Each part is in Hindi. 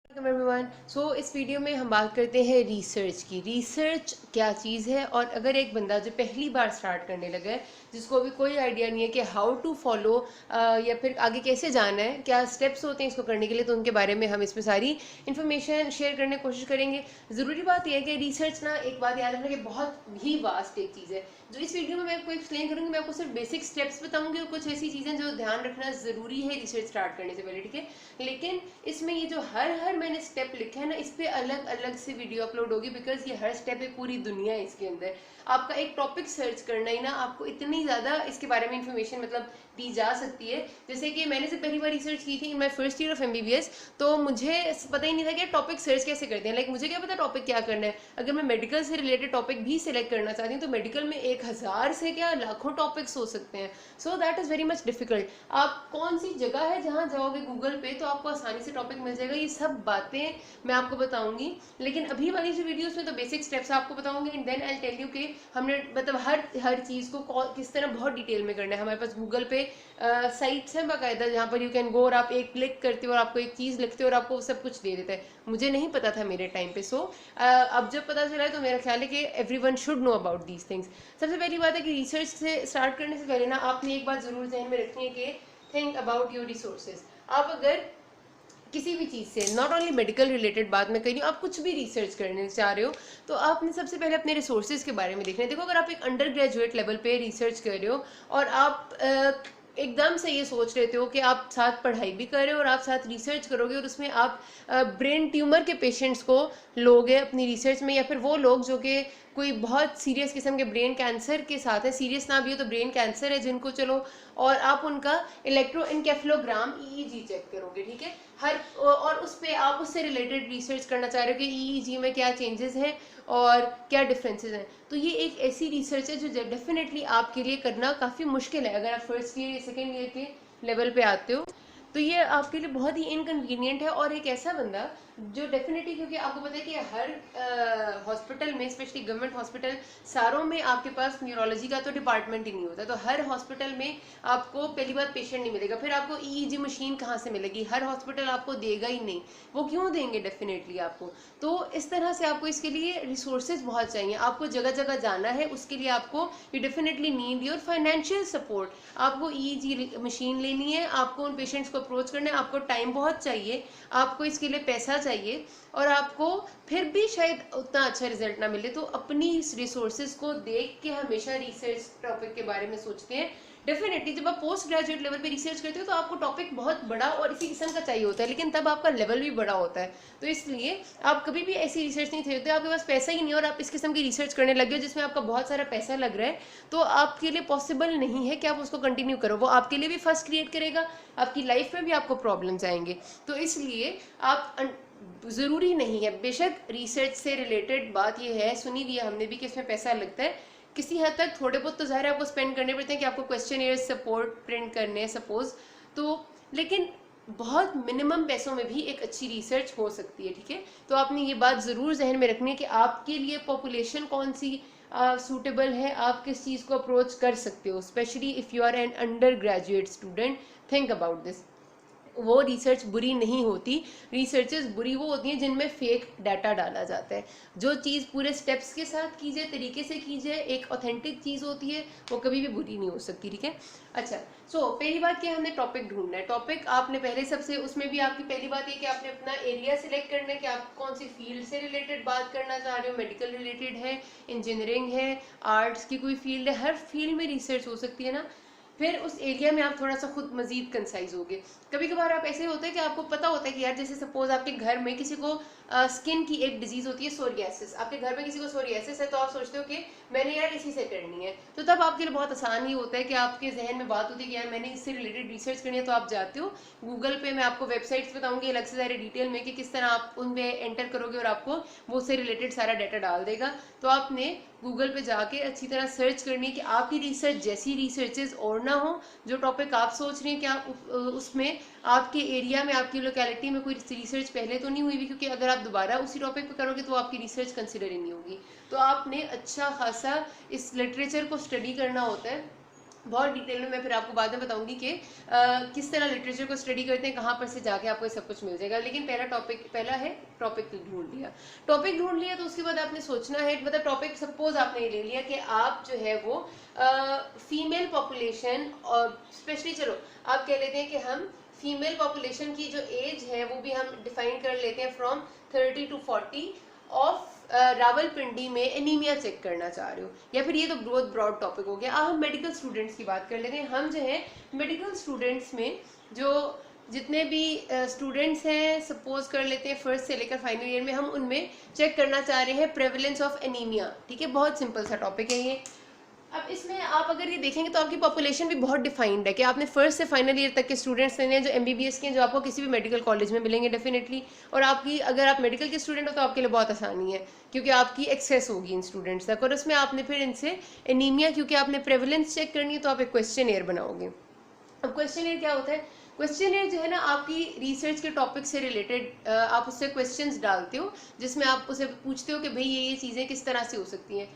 Welcome everyone. इस वीडियो में हम बात करते हैं रिसर्च की। रिसर्च क्या चीज़ है, और अगर एक बंदा जो पहली बार स्टार्ट करने लगा है, जिसको अभी कोई आइडिया नहीं है कि हाउ टू फॉलो या फिर आगे कैसे जाना है, क्या स्टेप्स होते हैं इसको करने के लिए, तो उनके बारे में हम इसमें सारी इन्फॉर्मेशन शेयर करने की कोशिश करेंगे। ज़रूरी बात यह है कि रिसर्च ना, एक बात याद रखना कि बहुत ही वास्ट एक चीज़ है। जो इस वीडियो में मैं आपको एक्सप्लेन करूँगी, मैं आपको सिर्फ बेसिक स्टेप्स बताऊंगी और कुछ ऐसी चीज़ें जो ध्यान रखना ज़रूरी है रिसर्च स्टार्ट करने से पहले, ठीक है। लेकिन इसमें ये जो हर मैंने स्टेप लिखा है ना, इस पे अलग अलग से वीडियो अपलोड होगी, बिकॉज ये हर स्टेप है, पूरी दुनिया है इसके अंदर। आपका एक टॉपिक सर्च करना ही ना, आपको इतनी ज़्यादा इसके बारे में इंफॉर्मेशन मतलब दी जा सकती है। जैसे कि मैंने से पहली बार रिसर्च की थी in my first year of MBBS, तो मुझे पता ही नहीं था कि टॉपिक सर्च कैसे करते हैं। लाइक मुझे क्या पता टॉपिक क्या करना है। अगर मैं मेडिकल से रिलेटेड टॉपिक भी सिलेक्ट करना चाहती हूँ, तो मेडिकल में 1000 से क्या लाखों टॉपिक्स हो सकते हैं। So that is very much difficult. आप कौन सी जगह है जहाँ जाओगे गूगल पे तो आपको आसानी से टॉपिक मिल जाएगा, ये सब बातें मैं आपको बताऊंगी। लेकिन अभी वाली जो वीडियोस में तो बेसिक स्टेप्स आपको बताऊंगी, and then I tell you कि हमने मतलब हर चीज़ को किस तरह बहुत डिटेल में करना है। हमारे पास गूगल पे साइट्स हैं बाकायदा, जहाँ पर यू कैन गो और आप एक क्लिक करते हो और आपको एक चीज़ लिखते हो और आपको सब कुछ दे देता है। मुझे नहीं पता था मेरे टाइम पे। अब जब पता चला है तो मेरा ख्याल है कि everyone should know about these things. सबसे पहली बात है कि रिसर्च से स्टार्ट करने से पहले ना, आपने एक बात जरूर ध्यान में रखनी है कि थिंक अबाउट योर रिसोर्सेज। आप अगर किसी भी चीज़ से, नॉट ओनली मेडिकल रिलेटेड बात मैं कर रही हूँ, आप कुछ भी रिसर्च करने चाह रहे हो, तो आपने सबसे पहले अपने रिसोर्सेज के बारे में देखना है। देखो, अगर आप एक अंडर ग्रेजुएट लेवल पे रिसर्च कर रहे हो और आप एकदम से ये सोच लेते हो कि आप साथ पढ़ाई भी कर रहे हो और आप साथ रिसर्च करोगे, और उसमें आप ब्रेन ट्यूमर के पेशेंट्स को लोगे अपनी रिसर्च में, या फिर वो लोग जो कि कोई बहुत सीरियस किस्म के ब्रेन कैंसर के साथ है, सीरियस ना भी हो तो ब्रेन कैंसर है जिनको, चलो, और आप उनका इलेक्ट्रोइनकेफेलोग्राम ईईजी चेक करोगे, ठीक है। और उस पर आप उससे रिलेटेड रिसर्च करना चाह रहे हो कि ईईजी में क्या चेंजेस हैं और क्या डिफरेंसेस हैं। तो ये एक ऐसी रिसर्च है जो डेफिनेटली आपके लिए करना काफ़ी मुश्किल है अगर आप फर्स्ट ईयर या सेकेंड ईयर के लेवल पे आते हो। तो ये आपके लिए बहुत ही इनकन्वीनियंट है। और एक ऐसा बंदा जो डेफिनेटली, क्योंकि आपको पता है कि हर हॉस्पिटल में, स्पेशली गवर्नमेंट हॉस्पिटल सारों में, आपके पास न्यूरोलॉजी का तो डिपार्टमेंट ही नहीं होता। तो हर हॉस्पिटल में आपको पहली बार पेशेंट नहीं मिलेगा, फिर आपको ईईजी मशीन कहाँ से मिलेगी? हर हॉस्पिटल आपको देगा ही नहीं। वो क्यों देंगे डेफिनेटली आपको? तो इस तरह से आपको इसके लिए रिसोर्सेज बहुत चाहिए, आपको जगह जगह जाना है, उसके लिए आपको you definitely need your financial support. आपको ईईजी मशीन लेनी है, आपको उन पेशेंट्स को अप्रोच करना है, आपको टाइम बहुत चाहिए, आपको इसके लिए पैसा चाहिए, और आपको फिर भी शायद उतना अच्छा रिजल्ट ना मिले। तो अपनी इस रिसोर्सेज को देख के हमेशा रिसर्च टॉपिक के बारे में सोचते हैं। डेफिनेटली जब आप पोस्ट ग्रेजुएट लेवल पे रिसर्च करते हो तो आपको टॉपिक बहुत बड़ा और इसी किस्म का चाहिए होता है, लेकिन तब आपका लेवल भी बड़ा होता है। तो इसलिए आप कभी भी ऐसी रिसर्च नहीं करते, आपके पास पैसा ही नहीं और आप इस किस्म की रिसर्च करने लगे हो जिसमें आपका बहुत सारा पैसा लग रहा है, तो आपके लिए पॉसिबल नहीं है कि आप उसको कंटिन्यू करो। वो आपके लिए भी फर्स्ट क्रिएट करेगा, आपकी लाइफ में भी आपको प्रॉब्लम्स आएंगे। तो इसलिए आप ज़रूरी नहीं है, बेशक रिसर्च से रिलेटेड बात ये है, सुनी भी है हमने भी, कि इसमें पैसा लगता है किसी हद तक। थोड़े बहुत तो ज़ाहिर है आपको स्पेंड करने पड़ते हैं कि आपको क्वेश्चन सपोर्ट प्रिंट करने हैं सपोज, तो लेकिन बहुत मिनिमम पैसों में भी एक अच्छी रिसर्च हो सकती है, ठीक है। तो आपने ये बात ज़रूर जहन में रखनी है कि आपके लिए पॉपुलेशन कौन सी सूटेबल है, आप किस चीज़ को अप्रोच कर सकते हो, specially if you are an undergraduate student. Think about this. वो रिसर्च बुरी नहीं होती, रिसर्चेस बुरी वो होती हैं जिनमें फेक डाटा डाला जाता है। जो चीज़ पूरे स्टेप्स के साथ की जाए, तरीके से की जाए, एक ऑथेंटिक चीज़ होती है, वो कभी भी बुरी नहीं हो सकती, ठीक है। अच्छा, पहली बात क्या, हमने टॉपिक ढूंढना है। टॉपिक आपने पहले सबसे, उसमें भी आपकी पहली बात ये कि आपने अपना एरिया सिलेक्ट करना है कि आप कौन सी फील्ड से रिलेटेड बात करना चाह रहे हो। मेडिकल रिलेटेड है, इंजीनियरिंग है, आर्ट्स की कोई फील्ड है, हर फील्ड में रिसर्च हो सकती है ना। फिर उस एरिया में आप थोड़ा सा खुद मजीद कंसाइज होगे। कभी कभार आप ऐसे होते हैं कि आपको पता होता है कि यार, जैसे सपोज आपके घर में किसी को स्किन की एक डिजीज होती है सोरियासिस, आपके घर में किसी को सोरियासिस है, तो आप सोचते हो कि मैंने यार इसी से करनी है। तो तब आपके लिए बहुत आसान ही होता है कि आपके जहन में बात होती है कि यार मैंने इससे रिलेटेड रिसर्च करनी है, तो आप जाते हो गूगल पे। मैं आपको वेबसाइट्स बताऊंगी अलग से सारे डिटेल में कि किस तरह आप उनमें एंटर करोगे और आपको वो उससे रिलेटेड सारा डाटा डाल देगा। तो आपने गूगल पे जाके अच्छी तरह सर्च करनी है कि आपकी रिसर्च जैसी रिसर्चेज और ना हो। जो टॉपिक आप सोच रहे हैं कि आप उसमें आपके एरिया में, आपकी लोकेलिटी में कोई रिसर्च पहले तो नहीं हुई भी, क्योंकि अगर आप दोबारा उसी टॉपिक पे करोगे तो आपकी रिसर्च कंसिडर ही नहीं होगी। तो आपने अच्छा खासा इस लिटरेचर को स्टडी करना होता है। बहुत डिटेल में मैं फिर आपको बाद में बताऊंगी कि किस तरह लिटरेचर को स्टडी करते हैं, कहाँ पर से जाके आपको सब कुछ मिल जाएगा। लेकिन पहला है टॉपिक ढूंढ लिया। टॉपिक ढूंढ लिया तो उसके बाद आपने सोचना है, मतलब टॉपिक सपोज आपने ये ले लिया कि आप जो है वो फीमेल पॉपुलेशन, और स्पेशली चलो आप कह लेते हैं कि हम फीमेल पॉपुलेशन की जो एज है वो भी हम डिफाइन कर लेते हैं फ्रॉम 30 to 40 ऑफ रावलपिंडी में एनीमिया चेक करना चाह रहे हो, या फिर ये तो बहुत ब्रॉड टॉपिक हो गया। अब हम मेडिकल स्टूडेंट्स की बात कर लेते हैं। हम जो है मेडिकल स्टूडेंट्स में जो जितने भी स्टूडेंट्स हैं, सपोज कर लेते हैं फर्स्ट से लेकर फाइनल ईयर में, हम उनमें चेक करना चाह रहे हैं प्रेवलेंस ऑफ एनीमिया। ठीक है, बहुत सिंपल सा टॉपिक है ये। अब इसमें आप अगर ये देखेंगे तो आपकी पॉपुलेशन भी बहुत डिफाइंड है कि आपने फर्स्ट से फाइनल ईयर तक के स्टूडेंट्स लेने हैं जो एमबीबीएस के हैं, जो आपको किसी भी मेडिकल कॉलेज में मिलेंगे डेफिनेटली। और आपकी अगर आप मेडिकल के स्टूडेंट हो तो आपके लिए बहुत आसानी है, क्योंकि आपकी एक्सेस होगी इन स्टूडेंट्स तक। और उसमें आपने फिर इनसे एनीमिया, क्योंकि आपने प्रेवलेंस चेक करनी है, तो आप एक क्वेश्चन बनाओगे। अब क्वेश्चन क्या होता है? क्वेश्चन जो है ना, आपकी रिसर्च के टॉपिक से रिलेटेड आप उससे क्वेश्चंस डालते हो, जिसमें आप उसे पूछते हो कि भाई ये चीज़ें किस तरह से हो सकती हैं।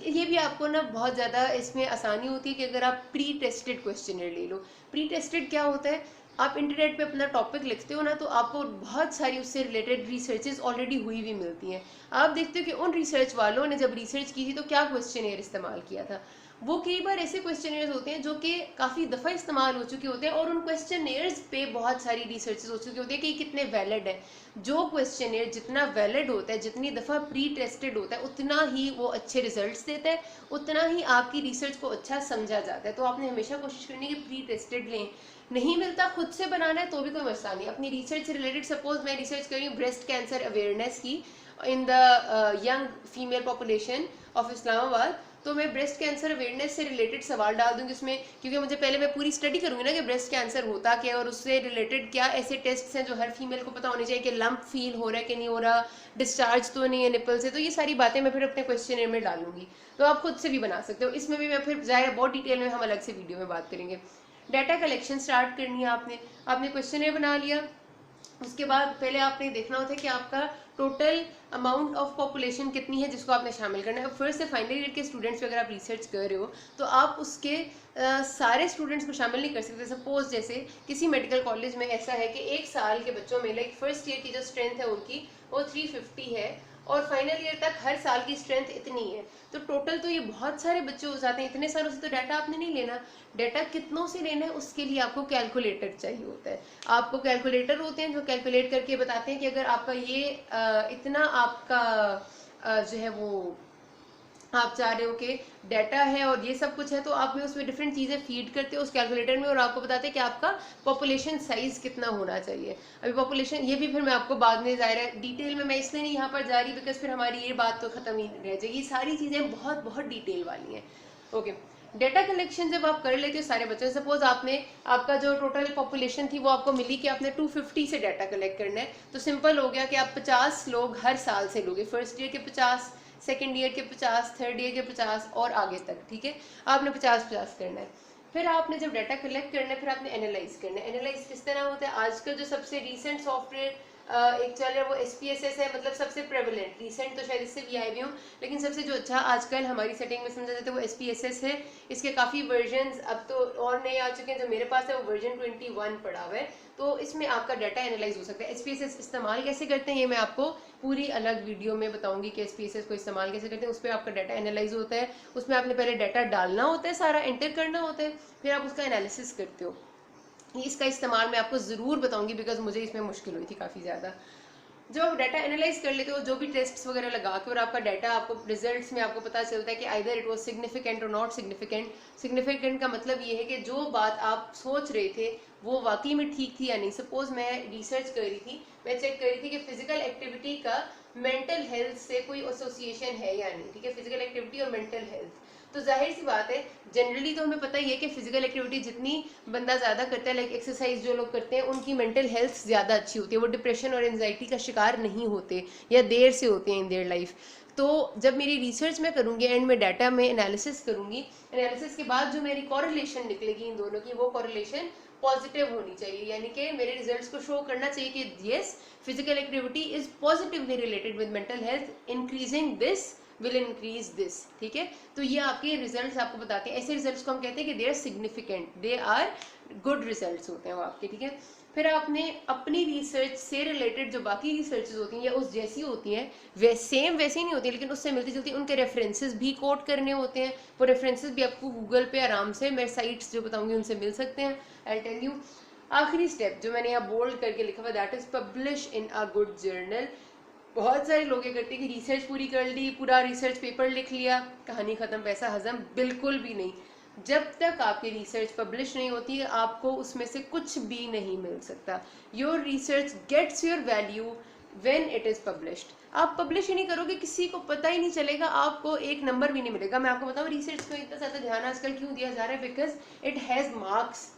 ये भी आपको ना बहुत ज़्यादा इसमें आसानी होती है कि अगर आप प्री टेस्टेड क्वेश्चन ले लो। प्री टेस्टेड क्या होता है? आप इंटरनेट पे अपना टॉपिक लिखते हो ना, तो आपको बहुत सारी उससे रिलेटेड रिसर्चेज ऑलरेडी हुई भी मिलती हैं। आप देखते हो कि उन रिसर्च वालों ने जब रिसर्च की थी तो क्या क्वेश्चन इस्तेमाल किया था। वो कई बार ऐसे क्वेश्चनियर्स होते हैं जो कि काफ़ी दफ़ा इस्तेमाल हो चुके होते हैं, और उन क्वेश्चनियर्स पे बहुत सारी रिसर्चेस हो चुकी होती है कि कितने वैलिड है। जो क्वेश्चनियर जितना वैलिड होता है, जितनी दफ़ा प्री टेस्टेड होता है, उतना ही वो अच्छे रिजल्ट्स देता है, उतना ही आपकी रिसर्च को अच्छा समझा जाता है। तो आपने हमेशा कोशिश करनी है कि प्री टेस्टेड लें। नहीं मिलता खुद से बनाना है तो भी कोई मसला नहीं। अपनी रिसर्च से रिलेटेड, सपोज मैं रिसर्च कर रही हूँ ब्रेस्ट कैंसर अवेयरनेस की in the young female population of Islamabad, तो मैं ब्रेस्ट कैंसर अवेयरनेस से रिलेटेड सवाल डाल दूंगी उसमें, क्योंकि मुझे पहले मैं पूरी स्टडी करूंगी ना कि ब्रेस्ट कैंसर होता क्या है, और उससे रिलेटेड क्या ऐसे टेस्ट हैं जो हर फीमेल को पता होने चाहिए कि लंप फील हो रहा है कि नहीं हो रहा, डिस्चार्ज तो नहीं है निपल से। तो ये सारी बातें मैं फिर अपने क्वेश्चन में डालूंगी, तो आप खुद से भी बना सकते हो। इसमें भी मैं फिर ज़ाहिर बहुत डिटेल में हम अलग से वीडियो में बात करेंगे। डाटा कलेक्शन स्टार्ट करनी है आपने क्वेश्चन बना लिया। उसके बाद पहले आपने देखना होता है कि आपका टोटल अमाउंट ऑफ पॉपुलेशन कितनी है जिसको आपने शामिल करना है। फर्स्ट से फाइनल ईयर के स्टूडेंट्स पे अगर आप रिसर्च कर रहे हो तो आप उसके सारे स्टूडेंट्स को शामिल नहीं कर सकते। सपोज जैसे किसी मेडिकल कॉलेज में ऐसा है कि एक साल के बच्चों में लाइक फर्स्ट ईयर की जो स्ट्रेंथ है उनकी वो 350 है, और फाइनल ईयर तक हर साल की स्ट्रेंथ इतनी है। तो टोटल तो ये बहुत सारे बच्चे हो जाते हैं। इतने सारों से तो डाटा आपने नहीं लेना। डाटा कितनों से लेना है उसके लिए आपको कैलकुलेटर चाहिए होता है। आपको कैलकुलेटर होते हैं जो कैलकुलेट करके बताते हैं कि अगर आपका ये इतना आपका जो है वो आप चाह रहे हो कि डाटा है और ये सब कुछ है, तो आप में उसमें डिफरेंट चीज़ें फीड करते हो उस कैलकुलेटर में, और आपको बताते हैं कि आपका पॉपुलेशन साइज कितना होना चाहिए। अभी पॉपुलेशन ये भी फिर मैं आपको बाद में ज़ाहिर है डिटेल में, मैं इसलिए नहीं यहाँ पर जा रही बिकॉज फिर हमारी ये बात तो ख़त्म ही रह जाएगी। सारी चीज़ें बहुत बहुत डिटेल वाली हैं। ओके, डेटा कलेक्शन जब आप कर लेते हो सारे बच्चों, सपोज आपका जो टोटल पॉपुलेशन थी वो आपको मिली कि आपने 250 से डाटा कलेक्ट करना है, तो सिंपल हो गया कि आप 50 लोग हर साल से लोगे। फर्स्ट ईयर के 50, सेकेंड ईयर के 50, थर्ड ईयर के 50 और आगे तक। ठीक है, आपने 50-50 करना है। फिर आपने जब डाटा कलेक्ट करना है फिर आपने एनालाइज करना है। एनालाइज किस तरह होता है? आजकल जो सबसे रिसेंट सॉफ्टवेयर एक चल रहा है वो SPSS है, मतलब सबसे प्रेवलेंट। रिसेंट तो शायद इससे भी आए भी हूँ, लेकिन सबसे जो अच्छा आजकल हमारी सेटिंग में समझा जाता है वो SPSS है। इसके काफ़ी वर्जन अब तो और नए आ चुके हैं। जो मेरे पास है वो वर्जन 21 पड़ा हुआ है, तो इसमें आपका डाटा एनालाइज हो सकता है। SPSS इस्तेमाल कैसे करते हैं ये मैं आपको पूरी अलग वीडियो में बताऊंगी कि SPSS को इस्तेमाल कैसे करते हैं। उस पर आपका डाटा एनालाइज होता है, उसमें आपने पहले डाटा डालना होता है, सारा एंटर करना होता है, फिर आप उसका एनालिसिस करते हो। इसका इस्तेमाल मैं आपको ज़रूर बताऊंगी बिकॉज मुझे इसमें मुश्किल हुई थी काफ़ी ज़्यादा। जब आप डाटा एनालाइज कर लेते हो, जो भी टेस्ट्स वगैरह लगा के, और आपका डाटा आपको रिजल्ट्स में आपको पता चलता है कि आइदर इट वाज सिग्निफिकेंट और नॉट सिग्निफिकेंट। सिग्निफिकेंट का मतलब ये है कि जो बात आप सोच रहे थे वो वाकई में ठीक थी या नहीं। सपोज मैं रिसर्च कर रही थी, मैं चेक कर रही थी कि फिजिकल एक्टिविटी का मेंटल हेल्थ से कोई एसोसिएशन है या नहीं। ठीक है, फिजिकल एक्टिविटी और मेंटल हेल्थ, तो जाहिर सी बात है जनरली तो हमें पता ही है कि फिजिकल एक्टिविटी जितनी बंदा ज़्यादा करता है, लाइक एक्सरसाइज जो लोग करते हैं, उनकी मेंटल हेल्थ ज़्यादा अच्छी होती है, वो डिप्रेशन और एंजाइटी का शिकार नहीं होते या देर से होते हैं इन देयर लाइफ। तो जब मेरी रिसर्च में करूँगी एंड में डाटा में एनालिसिस करूँगी, एनालिसिस के बाद जो मेरी कॉरिलेशन निकलेगी इन दोनों की, वो कॉरिलेशन पॉजिटिव होनी चाहिए, यानी कि मेरे रिजल्ट्स को शो करना चाहिए कि yes physical activity is positively related with mental health, increasing this will increase this, ठीक है। तो ये आपके रिजल्ट्स आपको बताते हैं, ऐसे रिजल्ट्स को हम कहते हैं कि they are significant, they are good results होते हैं वो आपके, ठीक है। फिर आपने अपनी रिसर्च से रिलेटेड जो बाकी रिसर्चेज होती हैं या उस जैसी होती हैं, वैसे ही नहीं होती, लेकिन उससे मिलती जुलती उनके रेफरेंसेस भी कोट करने होते हैं। वो रेफरेंसेस भी आपको गूगल पे आराम से, मैं साइट्स जो बताऊंगी उनसे मिल सकते हैं। आई टेल यू, आखिरी स्टेप जो मैंने यहाँ बोल्ड करके लिखा हुआ, that is publish in a good journal. बहुत सारे लोग ये करते हैं कि रिसर्च पूरी कर ली, पूरा रिसर्च पेपर लिख लिया, कहानी खत्म, पैसा हजम। बिल्कुल भी नहीं। जब तक आपकी रिसर्च पब्लिश नहीं होती है, आपको उसमें से कुछ भी नहीं मिल सकता। Your research gets your value when it is published. आप पब्लिश ही नहीं करोगे, किसी को पता ही नहीं चलेगा, आपको एक नंबर भी नहीं मिलेगा। मैं आपको बताऊं रिसर्च को इतना ज़्यादा ध्यान आजकल क्यों दिया जा रहा है, because it has marks.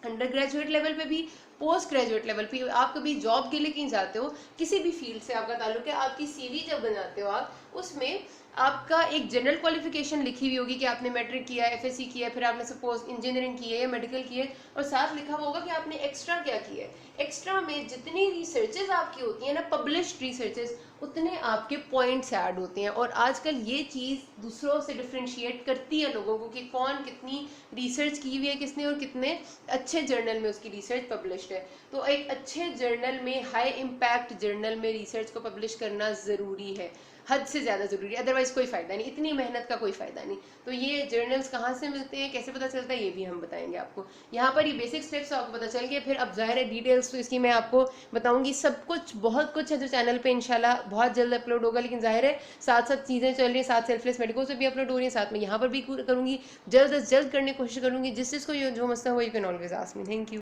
Under graduate level पे भी, पोस्ट ग्रेजुएट लेवल पे, आप कभी जॉब के लिए कहीं जाते हो, किसी भी फील्ड से आपका ताल्लुक है, आपकी सीवी जब बनाते हो आप, उसमें आपका एक जनरल क्वालिफिकेशन लिखी हुई होगी कि आपने मैट्रिक किया है, एफएससी किया है, फिर आपने सपोज इंजीनियरिंग की है या मेडिकल की है, और साथ लिखा हुआ होगा कि आपने एक्स्ट्रा क्या किया है। एक्स्ट्रा में जितनी रिसर्चेज आपकी होती है ना, पब्लिश्ड रिसर्चेज, उतने आपके पॉइंट्स ऐड होते हैं। और आजकल ये चीज़ दूसरों से डिफ्रेंशिएट करती है लोगों को कि कौन कितनी रिसर्च की हुई है किसने, और कितने अच्छे जर्नल में उसकी रिसर्च पब्लिश्ड है। तो एक अच्छे जर्नल में, हाई इम्पैक्ट जर्नल में रिसर्च को पब्लिश करना ज़रूरी है, हद से ज़्यादा ज़रूरी है, अदरवाइज कोई फ़ायदा नहीं, इतनी मेहनत का कोई फ़ायदा नहीं। तो ये जर्नल्स कहाँ से मिलते हैं, कैसे पता चलता है, ये भी हम बताएंगे आपको। यहाँ पर ये बेसिक स्टेप्स आपको पता चल गए, फिर अब ज़ाहिर है डिटेल्स तो इसकी मैं आपको बताऊंगी। सब कुछ, बहुत कुछ है जो चैनल पे इंशाल्लाह बहुत जल्द अपलोड होगा, लेकिन ज़ाहिर है साथ साथ चीज़ें चल रही हैं, साथ सेल्फलेस मेडिको से भी अपलोड हो रही है, साथ में यहाँ पर भी करूँगी, जल्द अज जल्द करने की कोशिश करूँगी। जिस चीज़ को जो मसला हो, you can always ask me. Thank you.